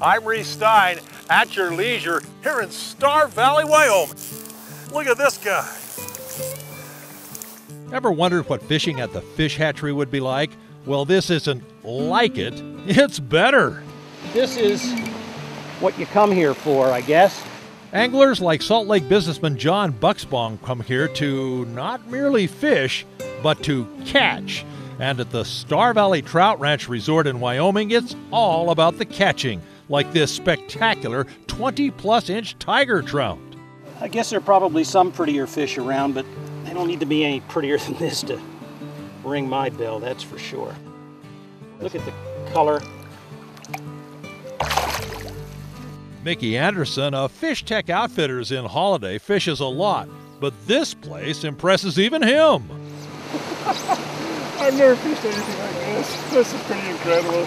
I'm Reece at your leisure here in Star Valley, Wyoming. Look at this guy. Ever wondered what fishing at the fish hatchery would be like? Well, this isn't like it, it's better. This is what you come here for, I guess. Anglers like Salt Lake businessman John Buxbaum come here to not merely fish, but to catch. And at the Star Valley Trout Ranch Resort in Wyoming, it's all about the catching, like this spectacular 20-plus inch tiger trout. I guess there are probably some prettier fish around, but they don't need to be any prettier than this to ring my bell, that's for sure. Look at the color. Mickey Anderson of Fish Tech Outfitters in Holiday fishes a lot, but this place impresses even him. I've never fished anything like this. This is pretty incredible.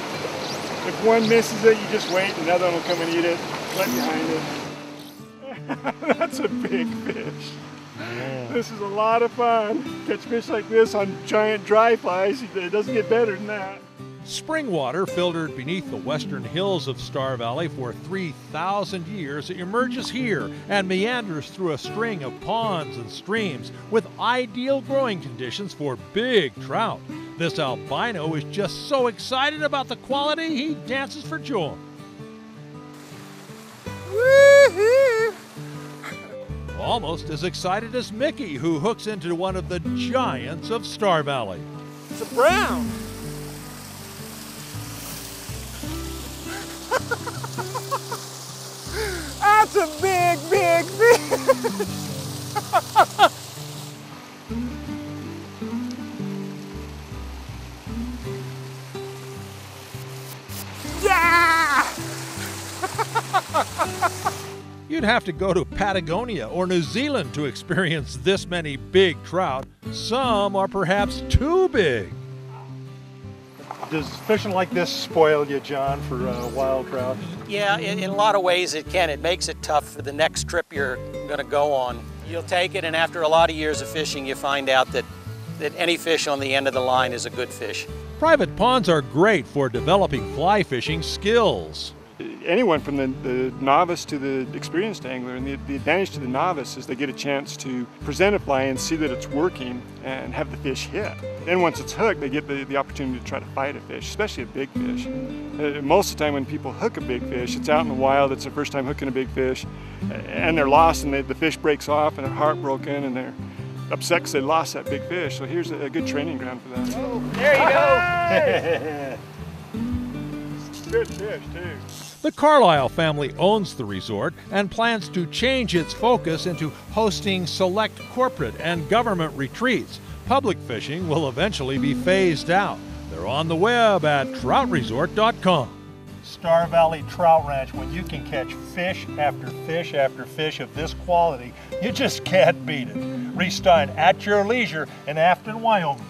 If one misses it, you just wait, and another one will come and eat it right behind it. That's a big fish. Yeah. This is a lot of fun. Catch fish like this on giant dry flies. It doesn't get better than that. Spring water filtered beneath the western hills of Star Valley for 3,000 years emerges here and meanders through a string of ponds and streams with ideal growing conditions for big trout. This albino is just so excited about the quality he dances for joy. Woo-hoo! Almost as excited as Mickey, who hooks into one of the giants of Star Valley. It's a brown. That's a big, big fish. Yeah! You'd have to go to Patagonia or New Zealand to experience this many big trout. Some are perhaps too big. Does fishing like this spoil you, John, for wild trout? Yeah, in a lot of ways it can. It makes it tough for the next trip you're going to go on. You'll take it, and after a lot of years of fishing, you find out that any fish on the end of the line is a good fish. Private ponds are great for developing fly fishing skills. Anyone from the novice to the experienced angler, and the advantage to the novice is they get a chance to present a fly and see that it's working and have the fish hit. Then once it's hooked, they get the opportunity to try to fight a fish, especially a big fish. Most of the time when people hook a big fish, it's out in the wild, it's their first time hooking a big fish, and they're lost, and the fish breaks off and they're heartbroken and they're upset because they lost that big fish. So here's a good training ground for that. Oh, there you go. Good fish too. The Carlisle family owns the resort and plans to change its focus into hosting select corporate and government retreats. Public fishing will eventually be phased out. They're on the web at troutresort.com. Star Valley Trout Ranch, when you can catch fish after fish after fish of this quality, you just can't beat it. Reece at your leisure in Afton, Wyoming.